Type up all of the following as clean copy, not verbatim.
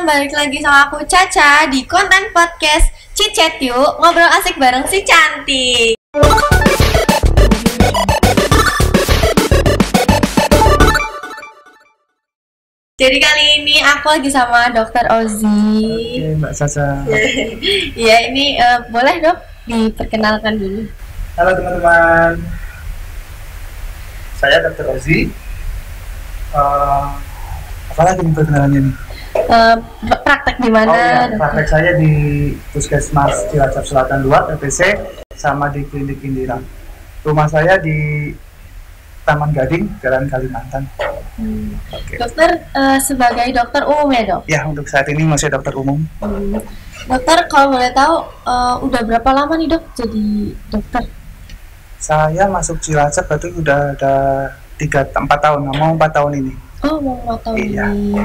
balik lagi sama aku Caca di konten podcast Cicet Yuk, ngobrol asik bareng si cantik. Jadi kali ini aku lagi sama Dokter Ozi. Oke, Mbak Caca. Iya, ini boleh dok diperkenalkan dulu. Halo teman-teman, saya Dr. Ozi. Apa lagi nih perkenalannya nih? Praktek di mana? Oh ya, dokter? praktek saya di Puskesmas Cilacap Selatan 2 (TPC) sama di Klinik Indira. Rumah saya di Taman Gading, Jalan Kalimantan. Oke. Dokter sebagai dokter umum ya dok? Ya, untuk saat ini masih dokter umum. Dokter kalau boleh tahu udah berapa lama nih dok jadi dokter? Saya masuk Cilacap berarti udah ada 3-4 tahun, mau 4 tahun ini. Oh, mau 4 tahun Iya. ini.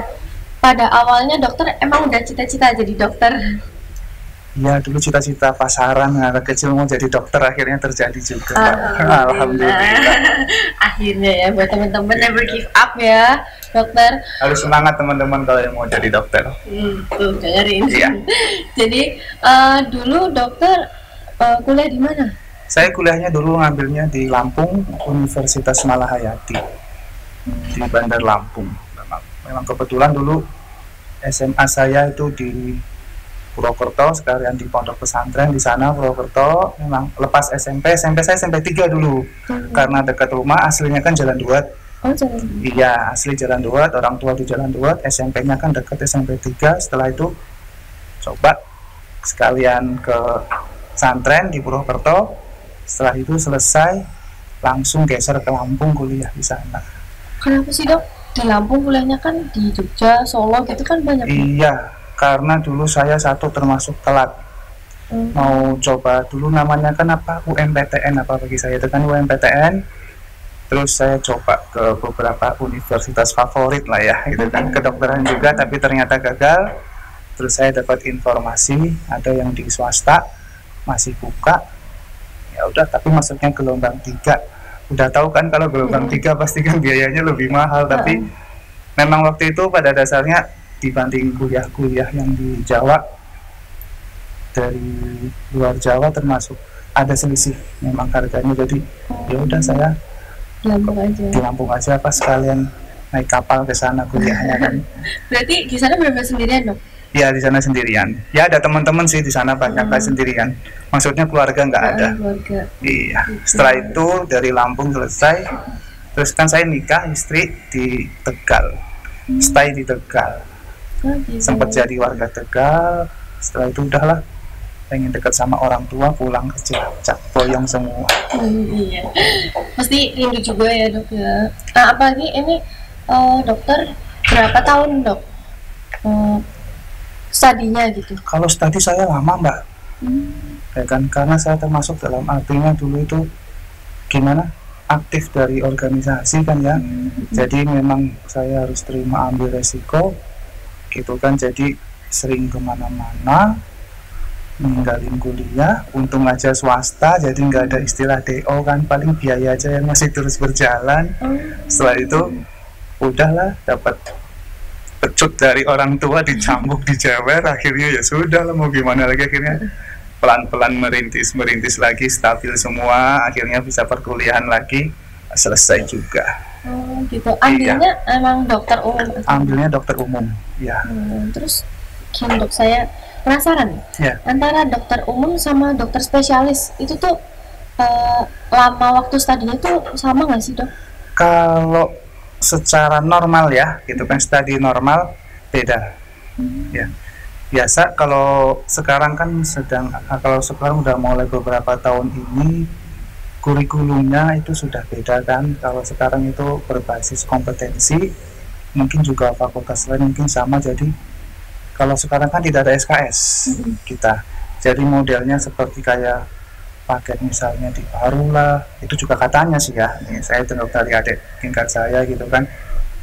Pada awalnya dokter emang udah cita-cita jadi dokter? Iya, dulu cita-cita pasaran, anak kecil mau jadi dokter, akhirnya terjadi juga. Alhamdulillah. Akhirnya ya, buat teman-teman never give up ya, dokter. Harus semangat teman-teman kalau yang mau jadi dokter. Tuh dengerin. Iya. Jadi dulu dokter kuliah di mana? Saya kuliahnya dulu ngambilnya di Lampung, Universitas Malahayati di Bandar Lampung. Memang kebetulan dulu SMA saya itu di Purwokerto, sekalian di pondok pesantren di sana Purwokerto. Memang lepas SMP saya SMP 3 dulu, karena dekat rumah, aslinya kan Jalan Duat. Oh, jalan. Iya, asli Jalan Duat, orang tua di Jalan Duat, SMP-nya kan dekat SMP 3. Setelah itu coba sekalian ke pesantren di Purwokerto. Setelah itu selesai, langsung geser ke Lampung kuliah di sana. Kenapa sih dok? Di Lampung kuliahnya kan di Jogja, Solo gitu kan banyak. Iya, karena dulu saya satu termasuk telat. Mau coba dulu namanya kan apa, UMPTN, apa bagi saya itu kan UMPTN. Terus saya coba ke beberapa universitas favorit lah ya, gitu kan, kedokteran juga, tapi ternyata gagal. Terus saya dapat informasi ada yang di swasta masih buka. Ya udah, tapi masuknya gelombang 3. Udah tahu kan kalau gelombang 3 pasti kan biayanya lebih mahal, tapi memang waktu itu pada dasarnya dibanding kuliah-kuliah yang di Jawa, dari luar Jawa termasuk, ada selisih memang harganya. Jadi ya udah, saya di Lampung aja pas sekalian naik kapal ke sana kuliahnya kan. Berarti di sana benar-benar sendirian dok? Ya, di sana sendirian. Ya ada teman-teman sih di sana, banyak kan sendirian. Maksudnya keluarga nggak ada. Keluarga. Iya. Setelah itu dari Lampung selesai, terus kan saya nikah istri di Tegal, stay di Tegal. Gitu. Sempat jadi warga Tegal. Setelah itu udahlah, pengen dekat sama orang tua, pulang ke Cilacap, boyong semua. Iya. Pasti rindu juga ya dok ya. Nah, apalagi ini dokter berapa tahun dok? Studinya gitu. Kalau studi saya lama mbak, ya kan, karena saya termasuk dalam artinya dulu itu gimana, aktif dari organisasi kan ya. Jadi memang saya harus terima ambil resiko gitu kan, jadi sering kemana-mana, ninggalin kuliah. Untung aja swasta, jadi nggak ada istilah DO kan, paling biaya aja yang masih terus berjalan. Setelah itu udahlah, dapat pecut dari orang tua, dicambuk, dijewer, akhirnya ya sudah lah, mau gimana lagi, akhirnya pelan-pelan merintis lagi, stabil semua, akhirnya bisa perkuliahan lagi, selesai juga. Gitu. Ambilnya emang dokter umum? Ambilnya dokter umum, ya. Terus gini dok, saya penasaran Ya. antara dokter umum sama dokter spesialis itu tuh lama waktu studinya tuh sama nggak sih dok? Kalau secara normal ya, gitu kan, studi normal beda. Ya. Biasa kalau sekarang kan kalau sekarang udah mulai beberapa tahun ini kurikulumnya itu sudah beda kan. Kalau sekarang itu berbasis kompetensi, mungkin juga fakultas lain mungkin sama. Jadi kalau sekarang kan tidak ada SKS kita. Jadi modelnya seperti kayak paket misalnya di paru lah, itu juga katanya sih ya, saya dengar dari adik tingkat saya gitu kan,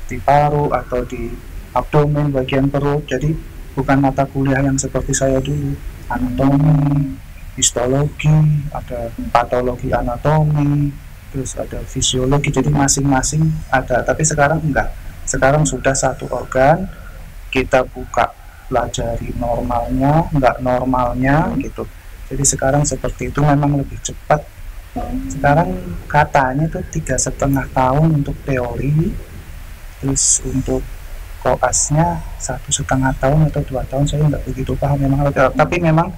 di paru atau di abdomen bagian perut. Jadi bukan mata kuliah yang seperti saya dulu, anatomi, histologi, ada patologi anatomi, terus ada fisiologi, jadi masing-masing ada. Tapi sekarang enggak, sekarang sudah satu organ, kita buka pelajari normalnya, nggak normalnya gitu. Jadi sekarang seperti itu memang lebih cepat. Sekarang katanya tuh 3,5 tahun untuk teori, terus untuk koasnya 1,5 tahun atau 2 tahun, saya nggak begitu paham memang, tapi memang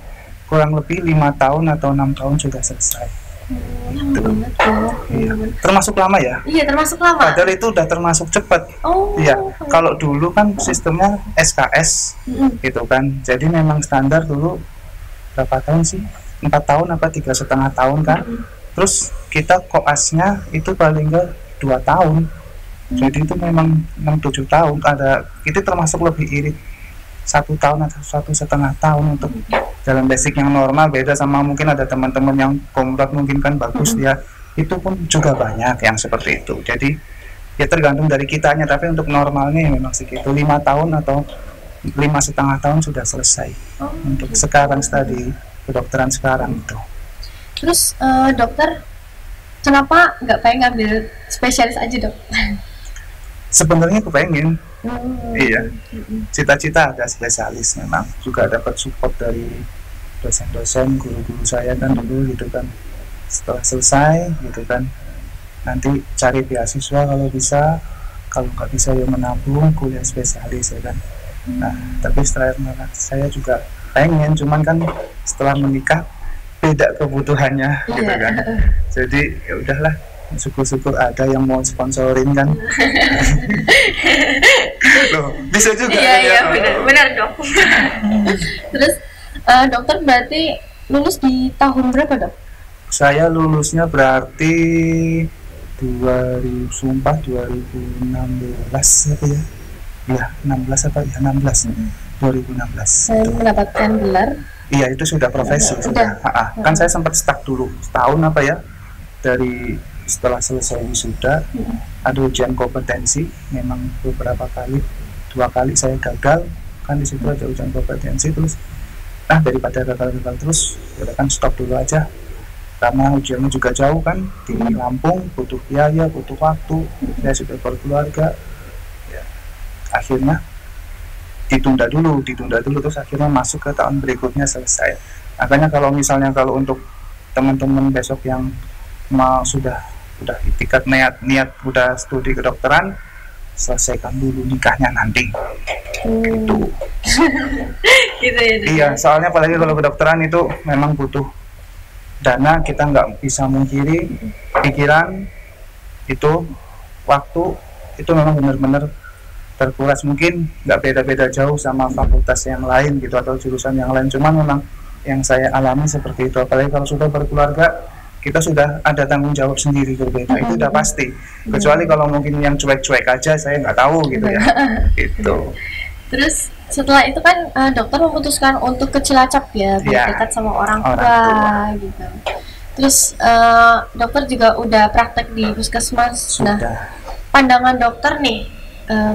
kurang lebih 5 tahun atau 6 tahun sudah selesai. Lama banget ya. Iya. Termasuk lama ya? Iya, termasuk lama. Padahal itu udah termasuk cepat. Oh. Iya. Kalau dulu kan sistemnya SKS gitu kan. Jadi memang standar dulu berapa tahun sih? 4 tahun apa 3,5 tahun kan? Terus kita koasnya itu paling nggak 2 tahun. Jadi itu memang 6-7 tahun. Itu termasuk lebih irit 1 tahun atau 1,5 tahun untuk jalan basic yang normal. Beda sama mungkin ada teman-teman yang komplek mungkin kan bagus dia, itu pun juga banyak yang seperti itu. Jadi ya tergantung dari kitanya, tapi untuk normalnya ya memang segitu 5 tahun atau 5,5 tahun sudah selesai untuk sekarang studi kedokteran sekarang itu. Terus dokter kenapa nggak pengen ngambil spesialis aja, Dok? Sebenarnya kepengen, iya, cita-cita ada spesialis, memang juga dapat support dari dosen-dosen, guru-guru saya kan dulu gitu kan. Setelah selesai gitu kan, nanti cari beasiswa kalau bisa, kalau nggak bisa ya menabung kuliah spesialis ya kan. Nah, tapi setelah saya juga pengen, cuman kan setelah menikah beda kebutuhannya gitu kan. Jadi ya udahlah, syukur-syukur ada yang mau sponsorin kan. Loh, bisa juga. Iya, benar Dok. Terus dokter berarti lulus di tahun berapa, Dok? Saya lulusnya berarti 2016 apa ya? Iya, 16 apa ya? 16. 2016. Saya mendapatkan gelar. Iya, itu sudah profesi sudah. Kan saya sempat stuck dulu setahun apa ya? Dari setelah selesai wisuda ada ujian kompetensi, memang beberapa kali, 2 kali saya gagal kan, di situ ada ujian kompetensi. Terus daripada gagal terus udah kan stop dulu aja, karena ujiannya juga jauh kan di Lampung, butuh biaya, butuh waktu, saya sudah berkeluarga ya, akhirnya ditunda dulu terus akhirnya masuk ke tahun berikutnya selesai. Makanya kalau misalnya kalau untuk teman-teman besok yang mau sudah itikat niat udah studi kedokteran, selesaikan dulu nikahnya nanti. Gitu. Gitu ya. Iya, soalnya apalagi kalau kedokteran itu memang butuh dana, kita nggak bisa mungkiri, pikiran itu, waktu itu memang benar-benar terkuras. Mungkin nggak beda-beda jauh sama fakultas yang lain gitu atau jurusan yang lain, cuman memang yang saya alami seperti itu. Apalagi kalau sudah berkeluarga, kita sudah ada tanggung jawab sendiri berbeda, itu udah pasti. Kecuali kalau mungkin yang cuek-cuek aja, saya nggak tahu gitu ya. Gitu. Terus setelah itu kan dokter memutuskan untuk ke Cilacap ya, biar dekat sama orang tua gitu. Terus dokter juga udah praktek di puskesmas. Sudah. Nah, pandangan dokter nih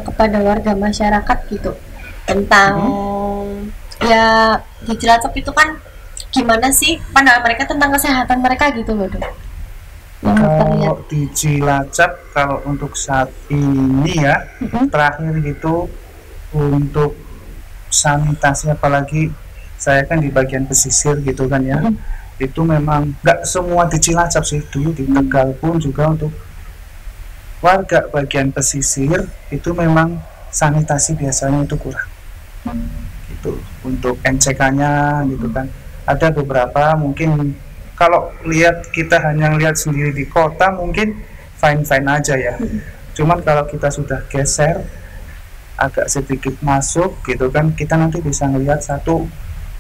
kepada warga masyarakat gitu tentang ya di Cilacap itu kan gimana sih pandangan mereka tentang kesehatan mereka gitu loh, Dok? Kalau di Cilacap, kalau untuk saat ini ya, terakhir gitu untuk sanitasi, apalagi saya kan di bagian pesisir gitu kan ya, itu memang nggak semua di Cilacap sih, dulu di Tegal pun juga untuk warga bagian pesisir itu memang sanitasi biasanya itu kurang. Gitu, untuk MCK-nya gitu kan. Ada beberapa mungkin kalau kita hanya lihat sendiri di kota mungkin fine-fine aja ya. Cuman kalau kita sudah geser agak sedikit masuk gitu kan, kita nanti bisa melihat satu,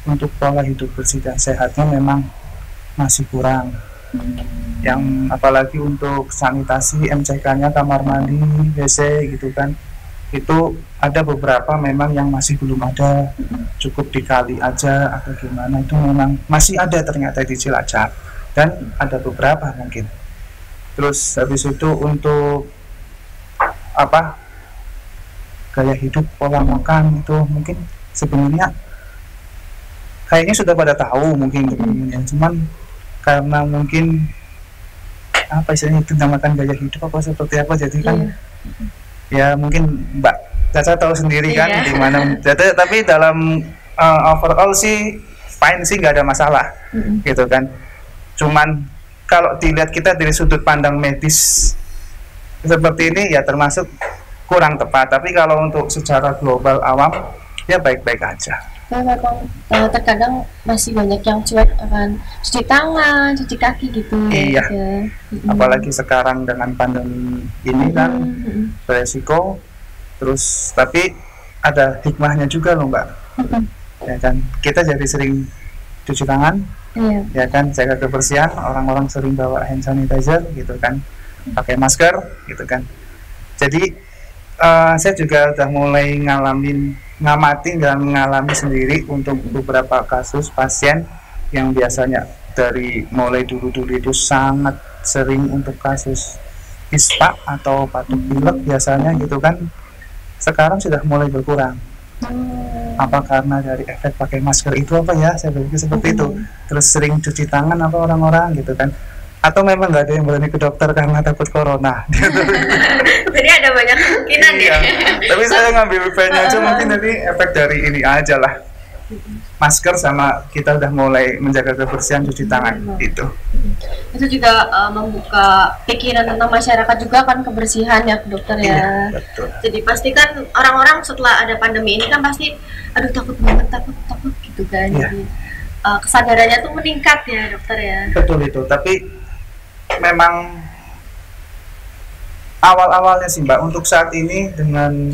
untuk pola hidup bersih dan sehatnya memang masih kurang. Yang apalagi untuk sanitasi, MCK-nya, kamar mandi, WC gitu kan, itu ada beberapa memang yang masih belum ada, cukup dikali aja atau gimana, itu memang masih ada ternyata di Cilacap, dan ada beberapa mungkin. Terus habis itu untuk gaya hidup, pola makan itu mungkin sebenarnya kayaknya sudah pada tahu mungkin teman-teman, cuman karena mungkin istilahnya itu dinamakan gaya hidup apa seperti apa, jadi kan ya mungkin Mbak Caca tahu sendiri kan Iya. di mana. Tapi dalam overall sih fine sih, nggak ada masalah gitu kan. Cuman kalau dilihat kita dari sudut pandang medis seperti ini ya termasuk kurang tepat. Tapi kalau untuk secara global awam ya baik-baik aja. Karena memang terkadang masih banyak yang cuek akan cuci tangan, cuci kaki gitu. Iya. Ya. Apalagi sekarang dengan pandemi ini kan beresiko. Terus tapi ada hikmahnya juga loh Mbak. Ya kan, kita jadi sering cuci tangan, Iya. ya kan, jaga kebersihan. Orang-orang sering bawa hand sanitizer gitu kan, pakai masker gitu kan. Jadi saya juga udah mulai ngamati dan mengalami sendiri untuk beberapa kasus pasien yang biasanya dari mulai dulu itu sangat sering untuk kasus ispa atau batuk pilek biasanya gitu kan, sekarang sudah mulai berkurang. Apa karena dari efek pakai masker itu apa ya, saya berpikir seperti itu. Terus sering cuci tangan apa orang-orang gitu kan, atau memang nggak ada yang berani ke dokter karena takut corona gitu. Jadi ada banyak kemungkinan Iya. ya. Tapi saya ngambil pennya aja, mungkin nanti efek dari ini aja lah, masker sama kita udah mulai menjaga kebersihan, cuci tangan itu. Itu juga membuka pikiran tentang masyarakat juga kan, kebersihan ya dokter ya. Iya, betul. Jadi pasti kan orang-orang setelah ada pandemi ini kan pasti aduh takut banget, takut gitu kan. Iya. Jadi kesadarannya tuh meningkat ya dokter ya. Betul itu. Tapi memang awal-awalnya sih Mbak, untuk saat ini dengan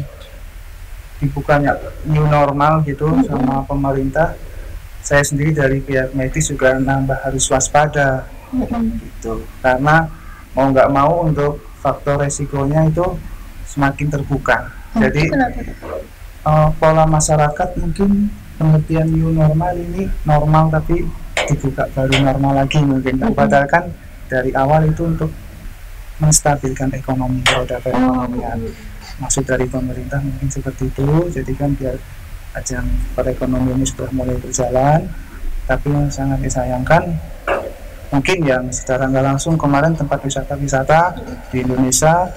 dibukanya new normal gitu sama pemerintah, saya sendiri dari pihak medis juga nambah harus waspada gitu, karena mau nggak mau untuk faktor resikonya itu semakin terbuka. Jadi pola masyarakat mungkin pengertian new normal ini normal tapi dibuka baru normal lagi mungkin. Padahal kan dari awal itu untuk menstabilkan ekonomi, roda perekonomian. Maksud dari pemerintah mungkin seperti itu. Jadi kan biar ajang perekonomian ini sudah mulai berjalan. Tapi yang sangat disayangkan mungkin yang secara nggak langsung kemarin tempat wisata di Indonesia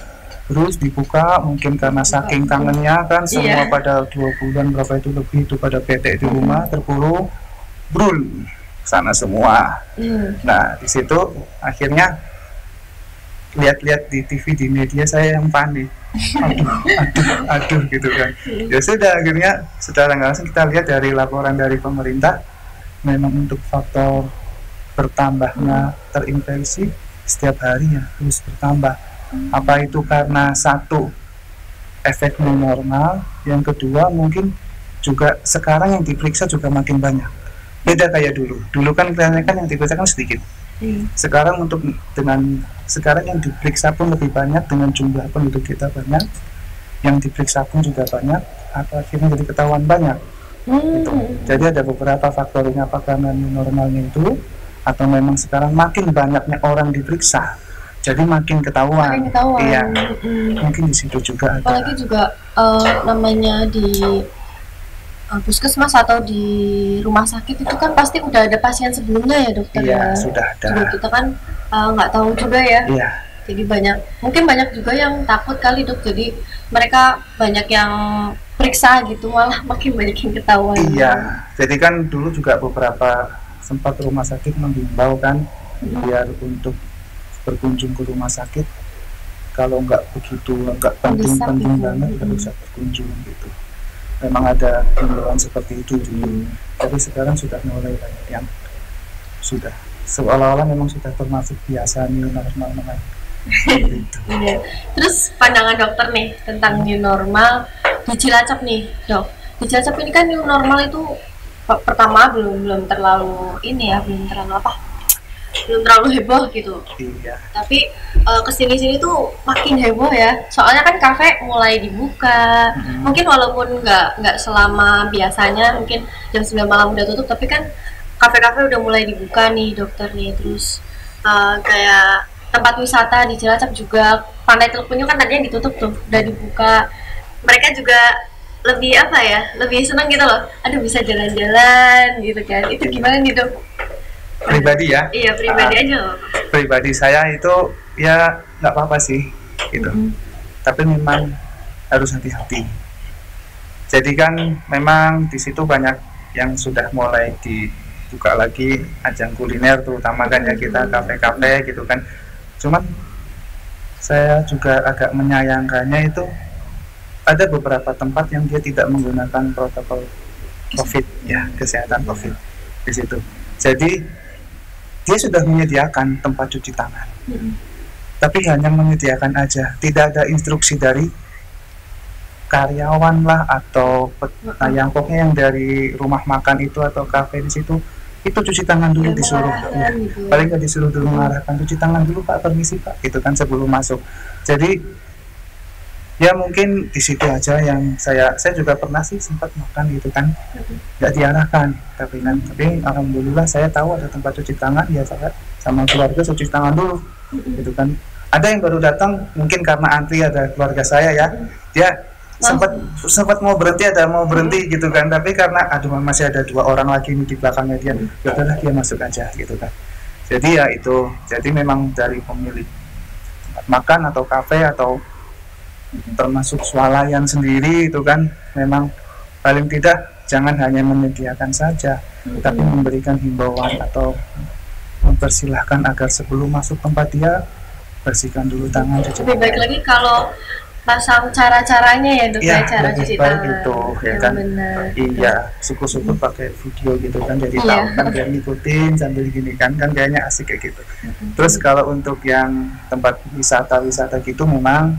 terus dibuka, mungkin karena saking kangennya kan semua pada 2 bulan berapa itu lebih itu pada PT di rumah terpuruk, brul sana semua. Nah di situ akhirnya lihat-lihat di TV, di media, saya yang panik, aduh gitu kan. Ya sudah, akhirnya secara nggak langsung kita lihat dari laporan dari pemerintah, memang untuk faktor bertambahnya terinfeksi setiap hari ya terus bertambah. Apa itu karena satu efek new normal, yang kedua mungkin juga sekarang yang diperiksa juga makin banyak. Beda kayak dulu kan kelihatannya kan yang diperiksa kan sedikit. Sekarang sekarang yang diperiksa pun lebih banyak, dengan jumlah penduduk kita banyak, yang diperiksa pun juga banyak, atau akhirnya jadi ketahuan banyak. Gitu. Jadi ada beberapa faktornya, apa karena new normalnya itu, atau memang sekarang makin banyaknya orang diperiksa, jadi makin ketahuan. Iya, mungkin di situ juga ada. Apalagi juga namanya di puskesmas atau di rumah sakit itu kan pasti udah ada pasien sebelumnya ya dokter. Iya, ya. sudah ada. Juga kita kan nggak tahu juga ya. Iya. Jadi mungkin banyak juga yang takut kali dok. Jadi mereka banyak yang periksa gitu, malah makin banyak yang ketahuan. Iya. Jadi kan dulu juga beberapa sempat rumah sakit menghimbau kan biar untuk berkunjung ke rumah sakit kalau nggak penting banget nggak usah berkunjung gitu. Memang ada himbauan seperti itu dulu, tapi sekarang sudah mulai banyak yang sudah seolah-olah memang sudah termasuk biasa new normal gitu. Iya. Terus pandangan dokter nih tentang new normal di Cilacap nih dok. Di Cilacap ini kan new normal itu pertama belum terlalu ini ya, belum terlalu heboh gitu. Iya. Tapi kesini-sini tuh makin heboh ya. Soalnya kan kafe mulai dibuka. Mungkin walaupun nggak selama biasanya, mungkin jam 9 malam udah tutup, tapi kan kafe-kafe udah mulai dibuka nih dokter nih. Terus kayak tempat wisata di Cilacap juga, Pantai Teluk Penyu kan tadinya ditutup tuh, udah dibuka. Mereka juga lebih lebih senang gitu loh. Aduh bisa jalan-jalan gitu kan. Itu gimana nih dok? Pribadi ya? Iya pribadi aja loh. Pribadi saya itu ya nggak apa-apa sih gitu. Tapi memang harus hati-hati Jadi kan memang di situ banyak yang sudah mulai dibuka lagi ajang kuliner, terutama kan ya kita kafe-kafe gitu kan. Cuman saya juga agak menyayangkannya itu ada beberapa tempat yang dia tidak menggunakan protokol COVID ya, kesehatan COVID di situ. Jadi dia sudah menyediakan tempat cuci tangan, tapi hanya menyediakan aja, tidak ada instruksi dari karyawan lah atau yang pokoknya yang dari rumah makan itu atau kafe di situ itu cuci tangan dulu disuruh ya. Paling nggak disuruh dulu mengarahkan cuci tangan dulu Pak, permisi Pak, gitu kan sebelum masuk. Jadi ya mungkin di situ aja yang saya juga pernah sih sempat makan gitu kan, nggak diarahkan tapi alhamdulillah saya tahu ada tempat cuci tangan ya, saya sama keluarga cuci tangan dulu gitu kan. Ada yang baru datang mungkin karena antri, ada keluarga saya ya, dia sempat mau berhenti gitu kan, tapi karena aduh masih ada 2 orang lagi di belakangnya dia, ya udahlah dia masuk aja gitu kan. Jadi ya itu, jadi memang dari pemilik tempat makan atau kafe atau termasuk swalayan sendiri itu kan, memang paling tidak jangan hanya menyediakan saja, tapi memberikan himbauan atau mempersilahkan agar sebelum masuk tempat dia bersihkan dulu tangan, cuci lebih baik lagi kalau pasang cara-caranya ya dok, ya, cara cuci tangan itu ya kan benar. Iya, syukur-syukur pakai video gitu kan, jadi tahu kan dia ngikutin sambil gini kan kayaknya asik kayak gitu. Terus kalau untuk yang tempat wisata gitu memang,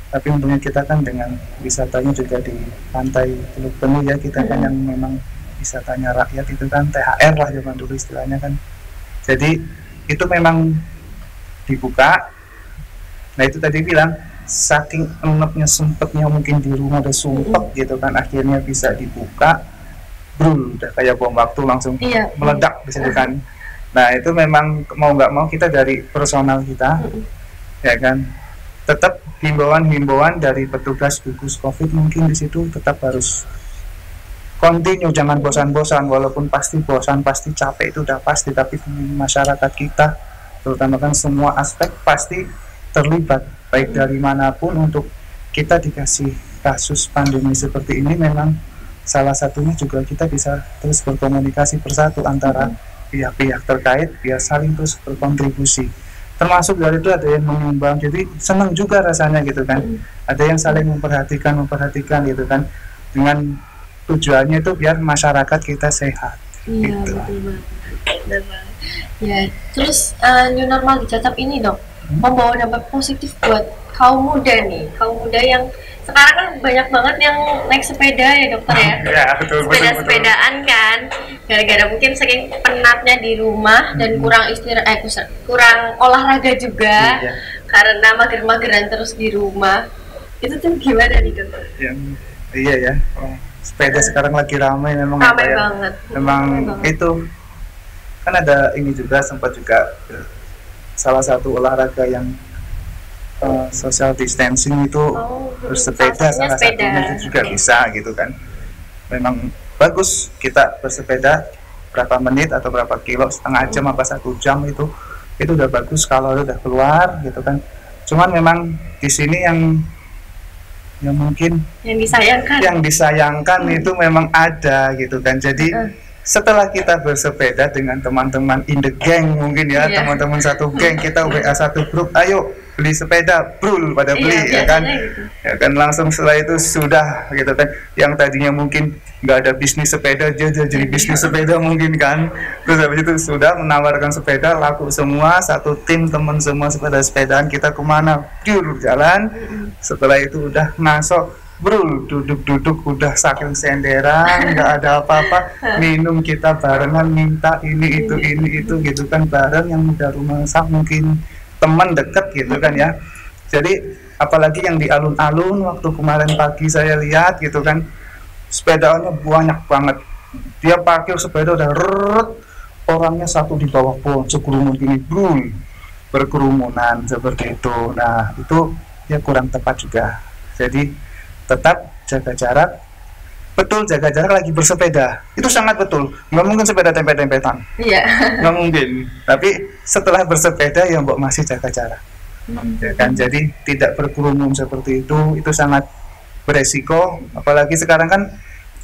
tapi untungnya kita kan dengan wisatanya juga di pantai Teluk Benu ya, kita kan yang memang wisatanya rakyat itu kan THR lah zaman dulu istilahnya kan. Jadi itu memang dibuka. Nah itu tadi bilang saking enaknya sempetnya mungkin di rumah udah sumpek gitu kan, akhirnya bisa dibuka, udah kayak bom waktu langsung meledak di situ kan. Nah itu memang mau nggak mau kita dari personal kita ya kan, tetap himbauan dari petugas gugus COVID mungkin di situ tetap harus continue, jangan bosan-bosan, walaupun pasti bosan, pasti capek, itu udah pasti, tapi masyarakat kita terutama kan semua aspek pasti terlibat, baik dari manapun. Untuk kita dikasih kasus pandemi seperti ini, memang salah satunya juga kita bisa terus berkomunikasi bersatu antara pihak-pihak terkait biar saling terus berkontribusi, termasuk dari itu ada yang menyumbang, jadi senang juga rasanya gitu kan, ada yang saling memperhatikan gitu kan, dengan tujuannya itu biar masyarakat kita sehat. Iya, gitu. Betul banget. Ya, terus new normal di Cilacap ini dok, membawa dampak positif buat kaum muda nih, kaum muda yang sekarang kan banyak banget yang naik sepeda ya dokter ya, ya betul, sepedaan kan, gara-gara mungkin saking penatnya di rumah dan kurang istirahat, kurang olahraga juga, karena mager-mageran terus di rumah. Itu tuh gimana nih dokter? Iya ya, sepeda sekarang lagi ramai memang, ramai banget. Memang itu kan ada ini juga, sempat juga salah satu olahraga yang social distancing itu bersepeda, salah satunya itu juga bisa gitu kan. Memang bagus kita bersepeda berapa menit atau berapa kilo, setengah jam apa 1 jam, itu udah bagus kalau udah keluar gitu kan. Cuman memang di sini yang mungkin yang disayangkan itu memang ada gitu kan. Jadi setelah kita bersepeda dengan teman-teman in the gang mungkin ya, teman-teman satu geng, kita WA satu grup, ayo beli sepeda, brul pada beli ya kan, ya kan, langsung setelah itu sudah gitu kan, yang tadinya mungkin nggak ada bisnis sepeda jadi bisnis sepeda mungkin kan, terus habis itu sudah menawarkan sepeda, laku semua, satu tim teman semua sepedaan, kita kemana, jalan, setelah itu udah masuk brul, duduk udah saking senderan, nggak ada apa-apa, minum kita barengan, minta ini itu gitu kan, bareng yang udah rumah sak mungkin teman deket gitu kan ya. Jadi apalagi yang di alun-alun, waktu kemarin pagi saya lihat gitu kan, sepedanya banyak banget, dia parkir sepeda udah orangnya satu di bawah pohon sekerumun gini, brul, berkerumunan seperti itu. Nah itu ya kurang tepat juga. Jadi tetap jaga jarak, betul, jaga jarak lagi bersepeda itu sangat betul, nggak mungkin sepeda tempet-tempetan, nggak mungkin, tapi setelah bersepeda ya mbok masih jaga jarak, ya kan. Jadi tidak berkerumun seperti itu sangat beresiko, apalagi sekarang kan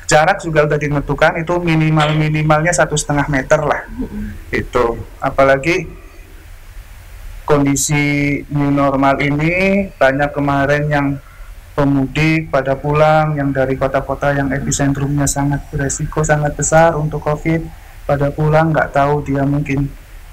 jarak juga udah ditentukan, itu minimalnya 1,5 meter lah. Itu apalagi kondisi new normal ini, banyak kemarin yang pemudik pada pulang yang dari kota-kota yang epicentrumnya sangat beresiko, sangat besar untuk COVID, pada pulang nggak tahu, dia mungkin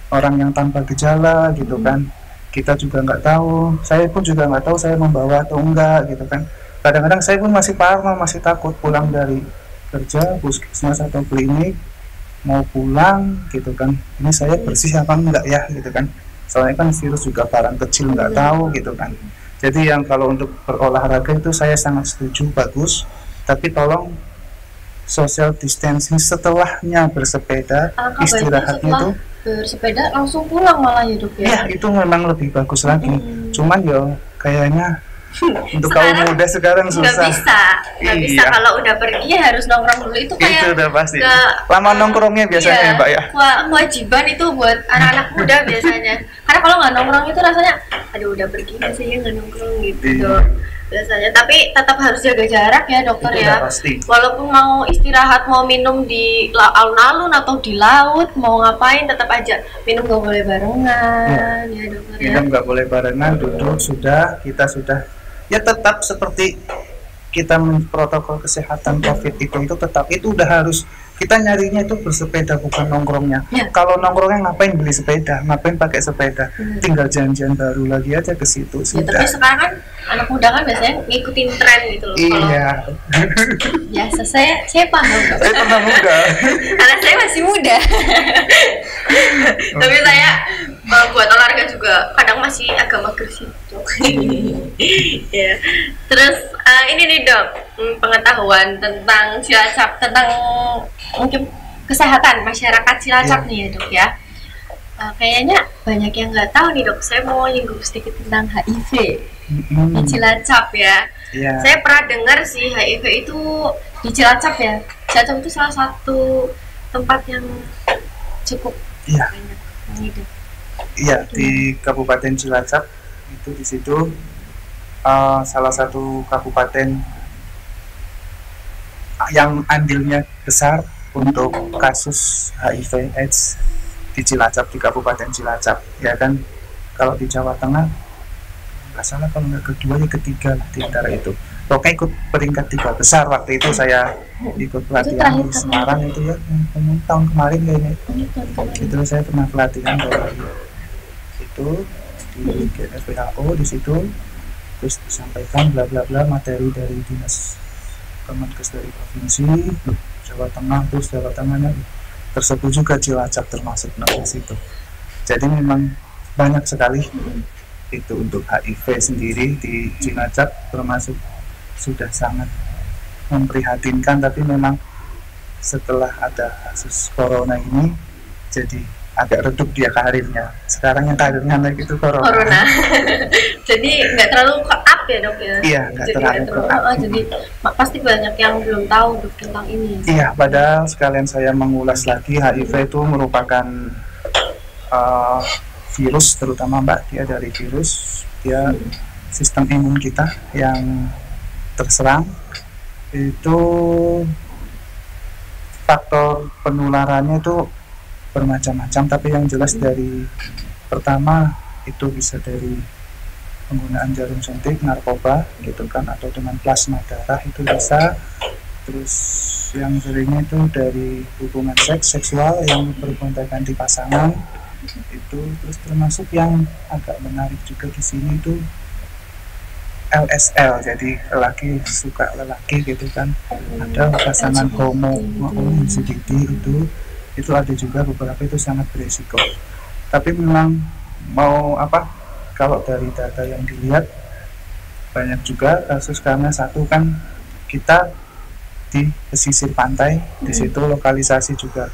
orang yang tanpa gejala gitu kan. Kita juga nggak tahu, saya pun juga nggak tahu saya membawa atau enggak gitu kan. Kadang-kadang saya pun masih parno, masih takut pulang dari kerja, puskesmas atau klinik, mau pulang gitu kan, ini saya bersih apa enggak ya gitu kan, soalnya kan virus juga barang kecil, nggak tahu gitu kan. Jadi yang kalau untuk berolahraga itu saya sangat setuju, bagus, tapi tolong social distancing setelahnya bersepeda, istirahatnya itu bersepeda langsung pulang malah ya dok ya. Ya itu memang lebih bagus lagi. Cuman ya kayaknya untuk kaum muda sekarang susah. Nggak bisa kalau udah pergi ya harus nongkrong dulu, itu kayak itu udah pasti. Lama nongkrongnya biasanya Mbak ya. Kewajiban itu buat anak-anak muda biasanya. Karena kalau nggak nongkrong itu rasanya, aduh udah pergi biasanya nggak nongkrong gitu dok. Biasanya, tapi tetap harus jaga jarak ya dokter itu ya. Walaupun mau istirahat, mau minum di alun-alun atau di laut, mau ngapain tetap aja minum nggak boleh barengan ya dokter. Minum nggak boleh barengan, duduk sudah, kita sudah ya tetap seperti kita protokol kesehatan COVID itu tetap itu udah harus, kita nyarinya itu bersepeda bukan nongkrongnya. Kalau nongkrongnya ngapain beli sepeda, ngapain pakai sepeda, tinggal janjian baru lagi aja ke situ sudah. Tapi sekarang kan anak muda kan biasanya ngikutin tren gitu loh. Iya. Biasa saya paham. Saya pernah muda. Karena saya masih muda. Tapi saya buat olahraga juga kadang masih agak mager sih dok. Ya. Terus ini nih dok, pengetahuan tentang Cilacap, tentang mungkin kesehatan masyarakat Cilacap nih ya dok ya. Kayaknya banyak yang nggak tahu nih dok. Saya mau nyinggung sedikit tentang HIV di Cilacap ya. Saya pernah dengar sih HIV itu di Cilacap ya. Cilacap itu salah satu tempat yang cukup banyak mengidap. Iya, di Kabupaten Cilacap itu di situ salah satu kabupaten yang andilnya besar untuk kasus HIV/AIDS di Cilacap, di Kabupaten Cilacap ya kan. Kalau di Jawa Tengah nggak salah, kalau nggak kedua ya ketiga di antara itu. Pokoknya ikut peringkat 3 besar waktu itu. Saya ikut pelatihan di Semarang itu ya, tahun kemarin kayaknya. Itu saya pernah pelatihan dari itu di WHO di situ, terus disampaikan bla bla bla materi dari dinas Kemenkes dari provinsi Jawa Tengah, terus Jawa Tengahnya tersebut juga Cilacap termasuk di situ. Jadi memang banyak sekali itu untuk HIV sendiri di Cilacap, termasuk sudah sangat memprihatinkan. Tapi memang setelah ada kasus corona ini jadi agak redup dia karirnya. Sekarang yang karirnya naik itu corona. Jadi nggak terlalu up ya dok ya. Iya, nggak terlalu up. Jadi pasti banyak yang belum tahu dok tentang ini. Iya, padahal sekalian saya mengulas lagi, HIV itu merupakan virus, terutama Mbak, dia dari virus, dia sistem imun kita yang terserang. Itu faktor penularannya itu bermacam-macam, tapi yang jelas dari pertama itu bisa dari penggunaan jarum suntik, narkoba gitu kan, atau dengan plasma darah itu bisa. Terus yang seringnya itu dari hubungan seksual yang berkontak ganti pasangan itu. Terus termasuk yang agak menarik juga di sini itu LSL, jadi lelaki suka lelaki gitu kan, ada pasangan homo LGBT itu ada juga beberapa, itu sangat beresiko. Tapi memang mau apa, kalau dari data yang dilihat banyak juga kasus, karena satu kan kita di pesisir pantai, di situ lokalisasi juga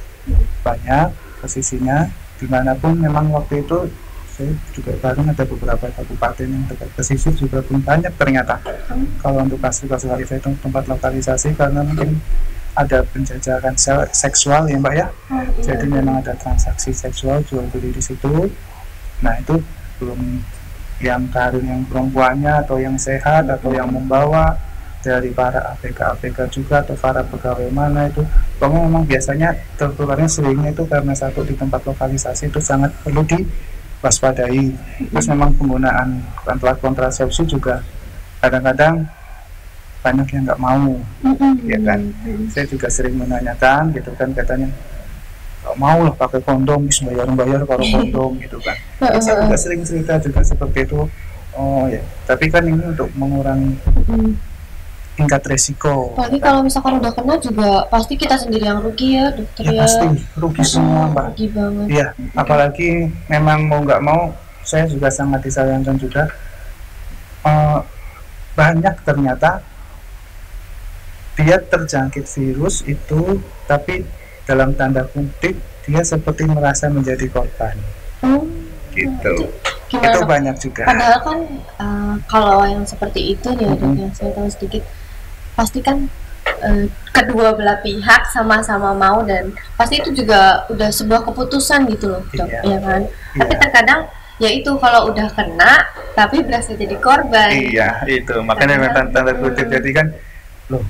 banyak posisinya. Dimanapun memang waktu itu saya juga bareng ada beberapa kabupaten yang dekat pesisir juga belum banyak ternyata kalau untuk kasus-kasus HIV itu tempat lokalisasi, karena mungkin ada penjajakan seksual ya Mbak ya. Jadi memang ada transaksi seksual jual beli di situ. Nah itu belum yang karir yang perempuannya atau yang sehat atau yang membawa dari para ABK juga atau para pegawai mana itu, pokoknya memang biasanya tertularnya seringnya itu karena satu di tempat lokalisasi itu sangat perlu diwaspadai. Terus memang penggunaan alat kontrasepsi juga kadang-kadang banyak yang nggak mau, ya kan. Saya juga sering menanyakan gitu kan, katanya nggak mau lah pakai kondom, bisa bayar kalau kondom gitu kan. Saya juga sering cerita juga seperti itu. Oh ya, tapi kan ini untuk mengurangi tingkat resiko. Apalagi kalau misalkan udah kena juga pasti kita sendiri yang rugi ya dokter ya. Pasti rugi semua mbak. Rugi banget. Iya, apalagi memang mau nggak mau, saya juga sangat disayangkan juga banyak ternyata dia terjangkit virus itu, tapi dalam tanda kutip dia seperti merasa menjadi korban. Gitu. Gimana, itu dok? banyak juga. Padahal kan kalau yang seperti itu ya dok, yang saya tahu sedikit, pasti kan kedua belah pihak sama-sama mau dan pasti itu juga udah sebuah keputusan gitu loh dok, ya kan. Tapi terkadang ya itu kalau udah kena tapi berasa jadi korban. Iya itu makanya tanda kutip, jadi kan loh,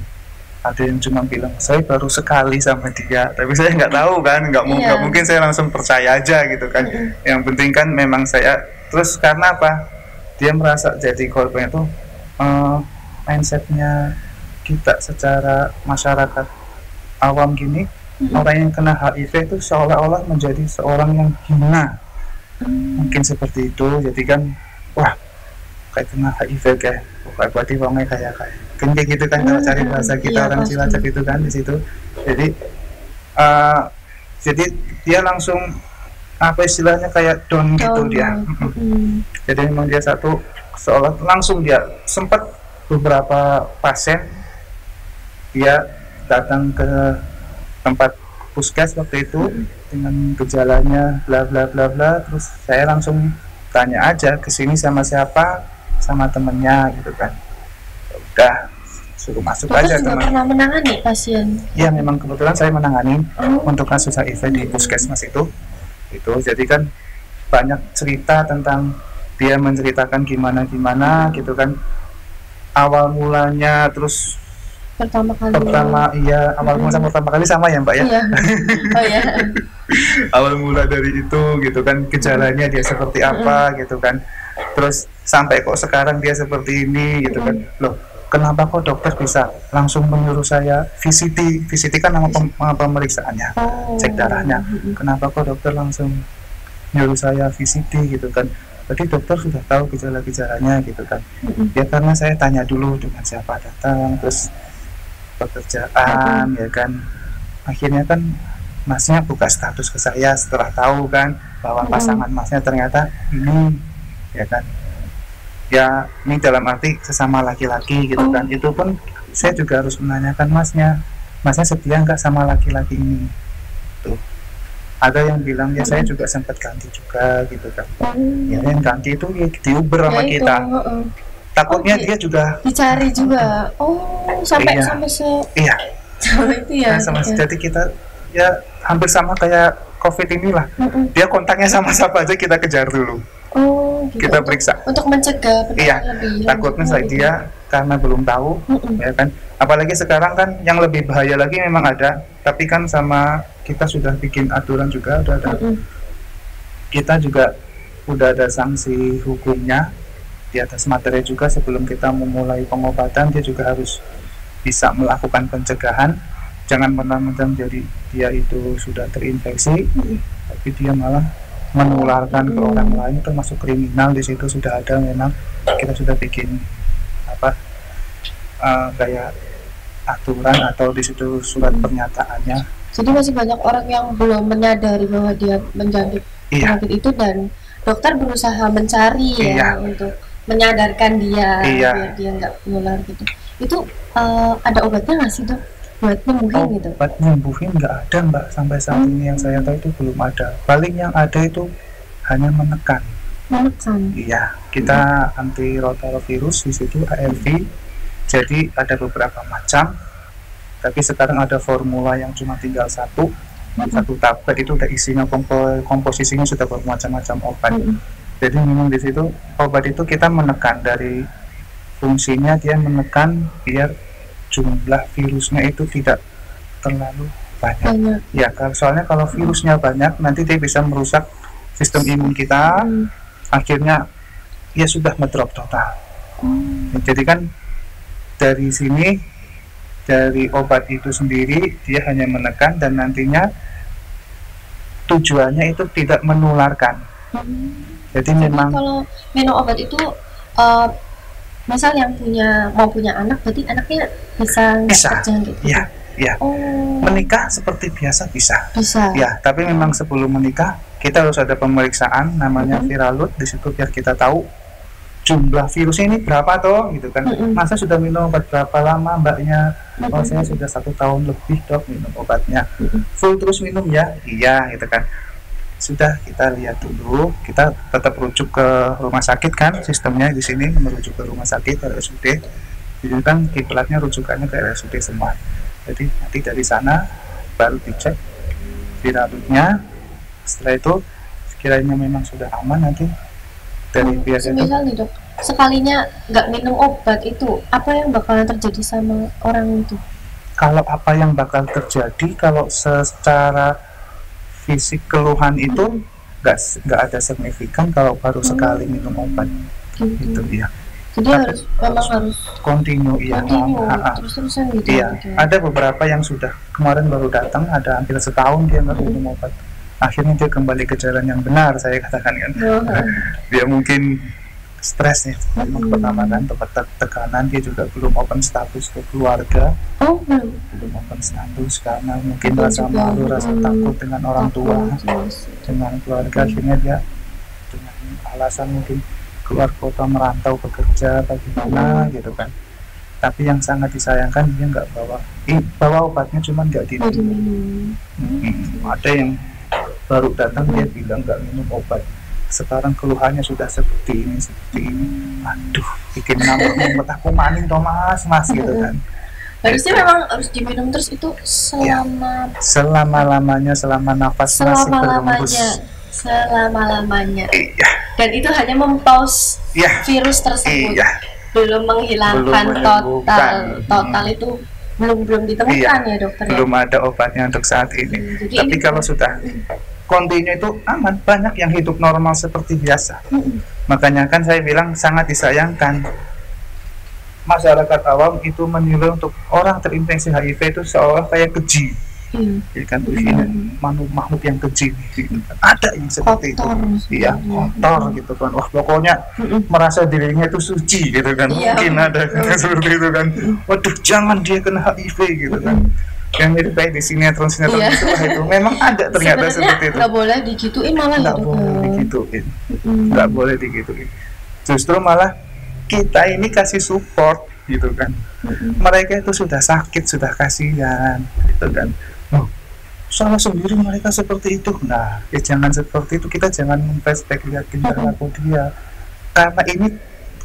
ada yang cuma bilang saya baru sekali sama dia, tapi saya nggak tahu kan, nggak mungkin saya langsung percaya aja gitu kan. Yang penting kan memang saya, terus karena apa dia merasa jadi korban itu, mindsetnya kita secara masyarakat awam gini, orang yang kena HIV itu seolah-olah menjadi seorang yang hina, mungkin seperti itu. Jadi kan wah kayak kena HIV kayak berarti orangnya kayak gitu kan, kalau cari bahasa kita orang Cilacap itu kan di situ. Jadi dia langsung apa istilahnya kayak down gitu dia. Jadi memang dia seolah langsung dia sempat beberapa pasien dia datang ke tempat puskes waktu itu dengan gejalanya bla bla bla bla, terus saya langsung tanya aja kesini sama siapa, sama temennya gitu kan. Udah suruh masuk aja. Juga pernah menangani pasien? Ya memang kebetulan saya menangani untuk kasus HIV di puskesmas itu. Jadi kan banyak cerita tentang dia menceritakan gimana gitu kan, awal mulanya, terus pertama kali sama ya mbak ya. Awal mula dari itu gitu kan, gejalanya dia seperti apa gitu kan, terus sampai kok sekarang dia seperti ini gitu kan. Loh kenapa kok dokter bisa langsung menyuruh saya VCT kan nama pemeriksaannya, cek darahnya. Kenapa kok dokter langsung nyuruh saya VCT gitu kan, berarti dokter sudah tahu gejala-gejalanya gitu kan. Ya karena saya tanya dulu dengan siapa datang, terus pekerjaan ya kan. Akhirnya kan masnya buka status ke saya setelah tahu kan bahwa pasangan masnya ternyata ini ya kan. Ya ini dalam arti sesama laki-laki gitu kan. Itu pun saya juga harus menanyakan masnya setia nggak sama laki-laki ini tuh. Ada yang bilang ya saya juga sempat ganti juga gitu kan. Ya yang ganti itu ya diuber sama kita. Takutnya dia juga dicari juga. Sampai iya sama itu ya. Jadi kita ya hampir sama kayak COVID inilah. Dia kontaknya sama siapa aja kita kejar dulu. Gitu. Kita periksa untuk mencegah lebih takutnya dia karena belum tahu ya kan. Apalagi sekarang kan yang lebih bahaya lagi memang ada, tapi kan sama kita sudah bikin aturan juga, udah ada kita juga udah ada sanksi hukumnya di atas materi juga. Sebelum kita memulai pengobatan dia juga harus bisa melakukan pencegahan, jangan mentang-mentang jadi dia itu sudah terinfeksi tapi dia malah menularkan ke orang lain, termasuk kriminal. Di situ sudah ada, memang kita sudah bikin kayak aturan atau di situ surat pernyataannya. Jadi masih banyak orang yang belum menyadari bahwa dia menjangkit penyakit itu, dan dokter berusaha mencari untuk menyadarkan dia biar dia nggak menular gitu. Itu ada obatnya nggak sih dok? Buatnya mungkin gitu. Obat nyembuhin nggak ada mbak, sampai saat ini yang saya tahu itu belum ada. Paling yang ada itu hanya menekan. Iya, kita antirotavirus di situ, ARV. Jadi ada beberapa macam, tapi sekarang ada formula yang cuma tinggal satu tablet, itu udah isinya komposisinya sudah bermacam-macam obat. Jadi memang di situ obat itu kita menekan dari Fungsinya dia menekan biar jumlah virusnya itu tidak terlalu banyak. Banyak. Ya, soalnya kalau virusnya banyak nanti dia bisa merusak sistem imun kita, akhirnya ya sudah ngedrop total. Jadi kan dari sini, dari obat itu sendiri dia hanya menekan dan nantinya tujuannya itu tidak menularkan. Jadi memang kalau minum obat itu misal yang mau punya anak, berarti anaknya bisa terjangkit gitu? Ya. Menikah seperti biasa bisa. Ya, tapi memang sebelum menikah kita harus ada pemeriksaan namanya viralud, di situ biar kita tahu jumlah virus ini berapa toh, gitu kan. Masa sudah minum obat berapa lama mbaknya? Oh, saya sudah 1 tahun lebih dok minum obatnya. Full terus minum ya? Iya, gitu kan. Sudah, kita lihat dulu, kita tetap rujuk ke rumah sakit kan, sistemnya di sini merujuk ke rumah sakit RSUD. Jadi kan kiblatnya rujukannya ke RSUD semua. Jadi nanti dari sana baru dicek viraludnya. Setelah itu sekiranya memang sudah aman, nanti dari biasa itu. Misal nih dok, sekalinya nggak minum obat itu, apa yang bakalan terjadi sama orang itu? Kalau apa yang bakal terjadi, kalau secara fisik keluhan itu nggak ada signifikan kalau baru sekali minum obat gitu ya. Jadi memang harus continue ya. Terus-terusan gitu. Iya, ada beberapa yang sudah kemarin baru datang, ada hampir setahun dia nggak minum obat. Akhirnya dia kembali ke jalan yang benar, saya katakan kan. Dia mungkin stres nih, memang pertama kan tekanan, dia juga belum open status ke keluarga. Belum open status karena mungkin rasa malu, rasa takut dengan orang tua, dengan keluarga. Akhirnya dia dengan alasan mungkin keluar kota merantau bekerja bagaimana gitu kan. Tapi yang sangat disayangkan dia nggak bawa obatnya, cuman nggak diminum. Ada yang baru datang dia bilang nggak minum obat, sekarang keluhannya sudah seperti ini. Aduh, bikin nambah aku maning toh mas gitu kan. Harusnya memang harus diminum terus itu selama-lamanya, selama nafas masih berhembus, selama-lamanya. Dan itu hanya mempaus virus tersebut, belum menghilangkan total itu belum ditemukan ya dokter. Belum ada obatnya untuk saat ini. Tapi kalau sudah continue itu aman, banyak yang hidup normal seperti biasa. Makanya kan saya bilang sangat disayangkan masyarakat awam itu menilai untuk orang terinfeksi HIV itu seolah kayak keji. Jadi kan ini makhluk yang keji. Ada yang seperti itu. Iya, kotor gitu kan. Wah, pokoknya merasa dirinya itu suci gitu kan. Mungkin ada seperti itu kan. Waduh, jangan dia kena HIV gitu kan. Yang mirip kayak di sinetron itu memang ada ternyata seperti itu. Nggak boleh digituin malah. Nggak boleh digituin. Justru malah kita ini kasih support gitu kan. Mereka itu sudah sakit, sudah kasihan gitu kan. Salah sendiri mereka seperti itu. Nah, jangan seperti itu. Kita jangan flashback lihat perilaku dia.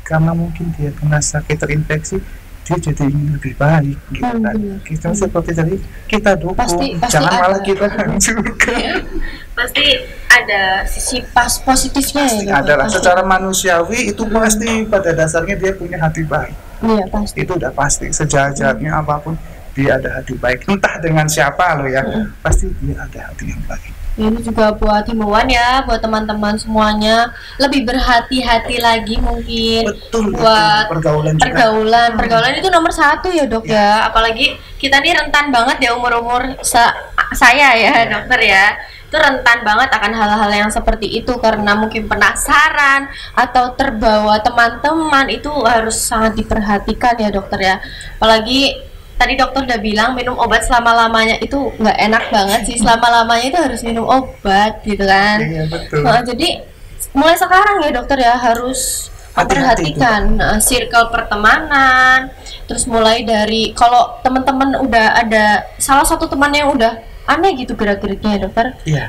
Karena mungkin dia kena sakit terinfeksi, dia jadi ingin lebih baik gitu kan. Kita seperti tadi kita dukung, pasti jangan malah kita hancurkan. Pasti ada sisi positifnya ya. Adalah secara manusiawi itu pasti pada dasarnya dia punya hati baik. Iya pasti. Itu udah pasti, sejajarnya apapun dia ada hati baik. Entah dengan siapa loh ya, pasti dia ada hati yang baik. Ini juga buat himbauan ya, buat teman-teman semuanya, lebih berhati-hati lagi mungkin. Buat pergaulan itu nomor 1 ya dok ya. Apalagi kita nih rentan banget ya, umur saya ya dokter ya, itu rentan banget akan hal-hal yang seperti itu karena mungkin penasaran atau terbawa teman-teman. Itu harus sangat diperhatikan ya dokter ya. Apalagi tadi dokter udah bilang minum obat selama-lamanya itu nggak enak banget sih. Selama-lamanya itu harus minum obat gitu kan. Iya, betul. Jadi mulai sekarang ya dokter ya harus memperhatikan circle pertemanan. Terus mulai dari kalau teman-teman udah ada salah satu teman yang udah aneh gitu gerak-geriknya ya dokter,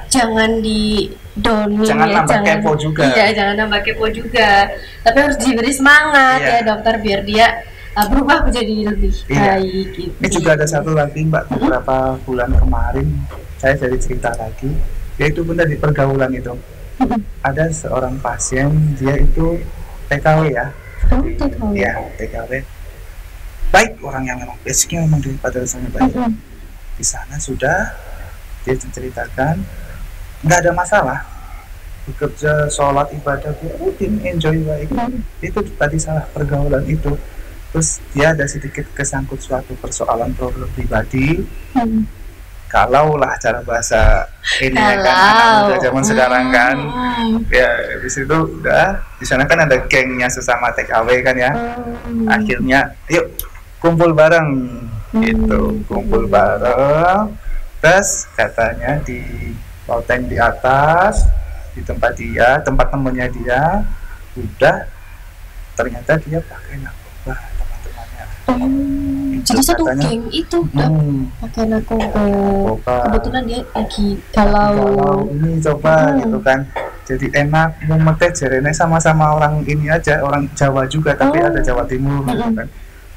jangan di downing, jangan kepo juga. Iya, jangan nambah kepo juga. Tapi harus diberi semangat ya dokter biar dia berubah menjadi lebih baik gitu. Ini juga ada satu lagi Mbak, beberapa bulan kemarin saya jadi cerita lagi, yaitu benar di pergaulan itu ada seorang pasien, dia itu TKW ya, Oh, TKW. Ya TKW baik, orang yang memang basicnya memang pada dasarnya baik. Di sana sudah dia menceritakan nggak ada masalah, bekerja, sholat, ibadah dia rutin, enjoy baik. Itu tadi salah pergaulan itu. Terus dia ada sedikit kesangkut suatu persoalan problem pribadi. Kalau lah cara bahasa ini ya kan anak muda zaman sekarang kan, ya di situ udah di sana kan ada gengnya sesama TKW kan ya. Akhirnya yuk kumpul bareng gitu, kumpul bareng. Terus katanya di loteng di atas di tempat dia, tempat temennya dia, udah ternyata dia pakai narkoba teman-temannya. Jadi satu geng itu udah pakai narkoba. Kebetulan dia lagi galau ini coba gitu kan. Jadi enak mumetnya jarene sama-sama orang ini aja, orang Jawa juga tapi ada Jawa Timur gitu kan.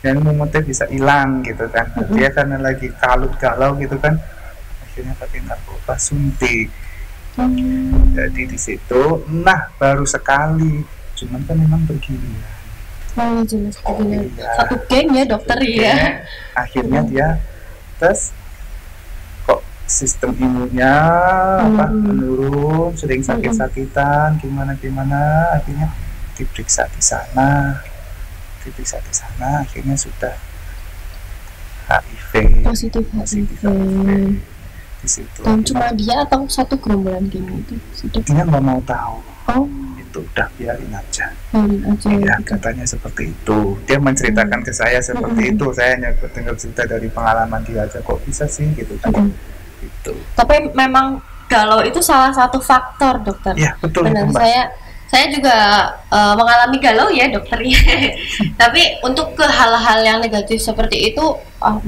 Dan mumetnya bisa hilang gitu kan. Dia karena lagi kalut galau gitu kan. Akhirnya pakai narkoba suntik. Jadi di situ, nah baru sekali, cuman kan memang bergiliran. Oh jelas begini. Satu geng ya dokter ya. Akhirnya dia tes kok sistem imunnya menurun, sering sakit-sakitan, gimana akhirnya diperiksa di sana, akhirnya sudah HIV positif HIV. Di situ. Dan cuma dia atau satu gerombolan geng itu sudah? Dia nggak mau tahu. Oh. Itu udah biarin aja. Ya, gitu. Katanya seperti itu. Dia menceritakan ke saya seperti itu. Saya hanya dengar cerita dari pengalaman dia aja. Kok bisa sih gitu kan? Gitu. Tapi memang galau itu salah satu faktor dokter. Iya betul. Benar, saya juga mengalami galau ya dokter ya. Tapi untuk ke hal-hal yang negatif seperti itu,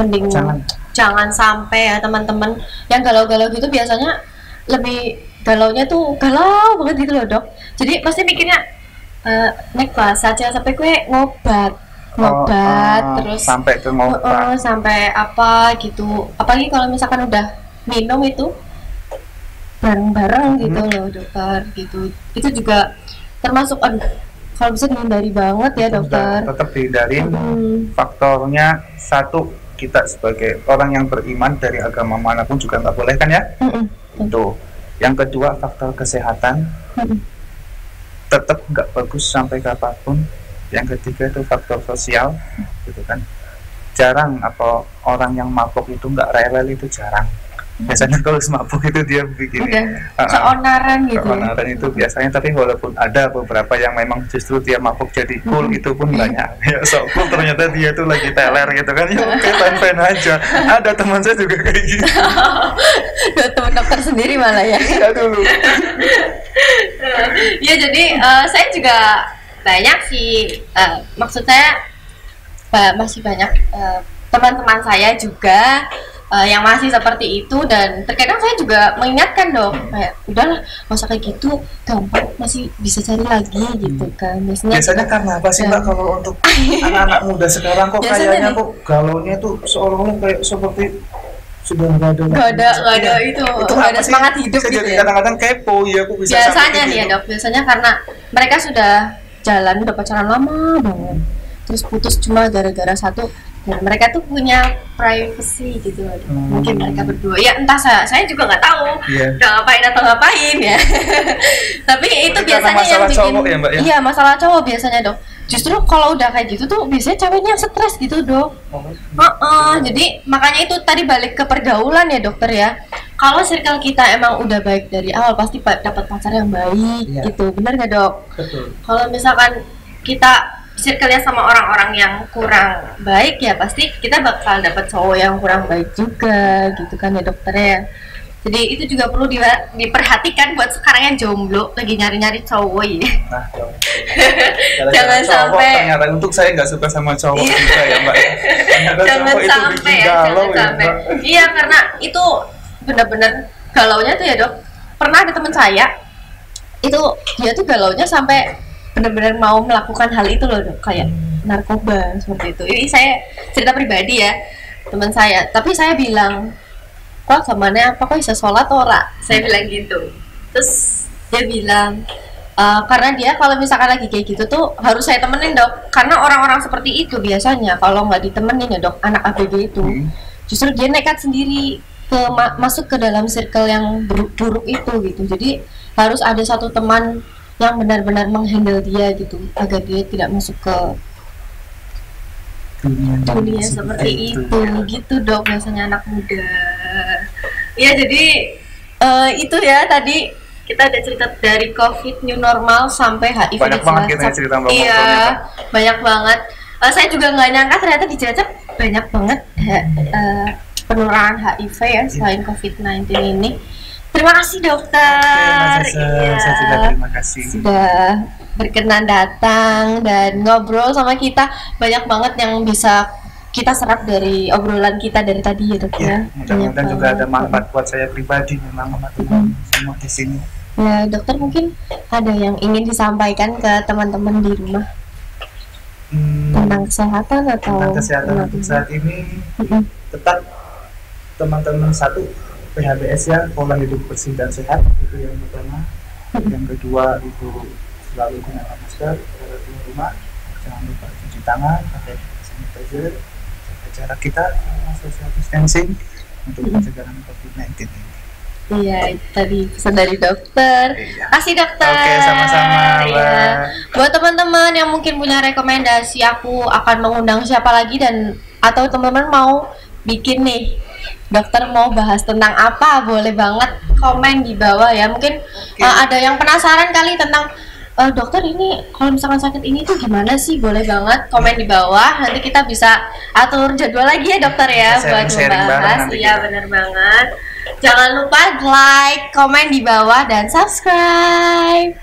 mending jangan sampai ya teman-teman. Yang galau-galau gitu biasanya lebih galaunya tuh galau banget gitu loh dok. Jadi pasti mikirnya naik kelas aja sampai gue ngobat terus sampai ke ngobat sampai apa gitu. Apalagi kalau misalkan udah minum itu bareng-bareng gitu loh dokter gitu. Itu juga termasuk kalau bisa dihindari banget ya dokter. Tetap dihindarin. Faktornya satu, kita sebagai orang yang beriman dari agama manapun juga nggak boleh kan ya. Itu. Yang kedua faktor kesehatan. Tetap nggak bagus sampai kapanpun. Yang ketiga itu faktor sosial, gitu kan. Jarang apa orang yang mabuk itu nggak rewel, itu jarang. Biasanya kalau mabuk itu dia bikin keonaran gitu. Keonaran itu biasanya, tapi walaupun ada beberapa yang memang justru dia mabuk jadi cool, itu pun banyak. Ya so cool ternyata dia tuh lagi teler gitu kan. Ya oke, fine aja. Ada teman saya juga kayak gitu. Teman dokter sendiri malah ya. Iya dulu. Ya jadi saya juga banyak sih, maksud saya masih banyak teman-teman saya juga yang masih seperti itu, dan terkadang saya juga mengingatkan dong kayak udahlah nggak usah kayak gitu, gampang, masih bisa cari lagi gitu kan. Biasanya karena apa sih mbak kalau untuk anak-anak muda sekarang kok kayaknya kok galaunya tuh seolah-olah kayak seperti sudah nggak ada itu nggak ada semangat hidup gitu ya. Kadang-kadang kepo ya aku bisa biasanya nih ya dok, biasanya karena mereka sudah jalan, udah pacaran lama banget, terus putus cuma gara-gara satu. Dan mereka tuh punya privacy gitu loh. Mungkin mereka berdua ya, entah saya juga nggak tahu udah ngapain ya. Tapi itu biasanya yang bikin cowok, ya, mbak, ya? Iya masalah cowok biasanya dok. Justru kalau udah kayak gitu tuh biasanya ceweknya stres gitu dok. Jadi makanya itu tadi balik ke pergaulan ya dokter ya. Kalau circle kita emang udah baik dari awal, pasti dapat pacar yang baik gitu, benar nggak dok? Betul. Kalau misalkan kita circle-nya sama orang-orang yang kurang baik, ya pasti kita bakal dapat cowok yang kurang baik juga gitu kan ya dokter ya. Jadi itu juga perlu diperhatikan buat sekarang yang jomblo lagi nyari-nyari cowok ya. Nah, jangan sampai ternyata untuk saya nggak suka sama cowok juga ya mbak. Jangan sampai iya, karena itu benar-benar galaunya tuh ya dok. Pernah ada teman saya itu, dia tuh galaunya sampai benar-benar mau melakukan hal itu loh dok, kayak narkoba seperti itu. Ini saya cerita pribadi ya teman saya, tapi saya bilang kok kemana, apa kok bisa sholat ora, saya bilang gitu. Terus dia bilang Karena dia kalau misalkan lagi kayak gitu tuh harus saya temenin dok, karena orang-orang seperti itu biasanya kalau nggak ditemenin ya dok, anak ABG itu justru dia nekat sendiri masuk ke dalam circle yang buruk itu gitu. Jadi harus ada satu teman yang benar-benar menghandle dia gitu agar dia tidak masuk ke dunia seperti itu gitu dok, biasanya anak muda. Ya jadi itu ya tadi kita ada cerita dari COVID new normal sampai HIV. Banyak banget kita cerita Mbak. Iya, banyak banget. Saya juga nggak nyangka ternyata di Cilacap banyak banget penularan HIV ya selain COVID-19 ini. Terima kasih dokter. Saya juga terima kasih sudah berkenan datang dan ngobrol sama kita. Banyak banget yang bisa kita serap dari obrolan kita dari tadi ya dok ya. Mudah-mudahan juga ada manfaat buat saya pribadi, memang teman-teman semua di sini. Ya dokter, mungkin ada yang ingin disampaikan ke teman-teman di rumah tentang kesehatan atau tentang kesehatan untuk saat ini. Tetap teman-teman, satu, PHBS ya, pola hidup bersih dan sehat, itu yang pertama. Yang kedua itu selalu gunakan masker pada keluar rumah, jangan lupa cuci tangan, pakai sanitizer, jaga jarak kita, social distancing untuk pencegahan COVID-19 ini. Iya, itu tadi pesan dari dokter. Iya. Kasih dokter. Oke, sama-sama. Iya. Buat teman-teman yang mungkin punya rekomendasi, aku akan mengundang siapa lagi, dan atau teman-teman mau bikin nih, dokter mau bahas tentang apa, boleh banget komen di bawah ya. Mungkin ada yang penasaran kali tentang dokter ini kalau misalkan sakit ini tuh gimana sih, boleh banget komen di bawah. Nanti kita bisa atur jadwal lagi ya dokter ya buat membahas. Iya benar banget. Jangan lupa like, komen di bawah, dan subscribe.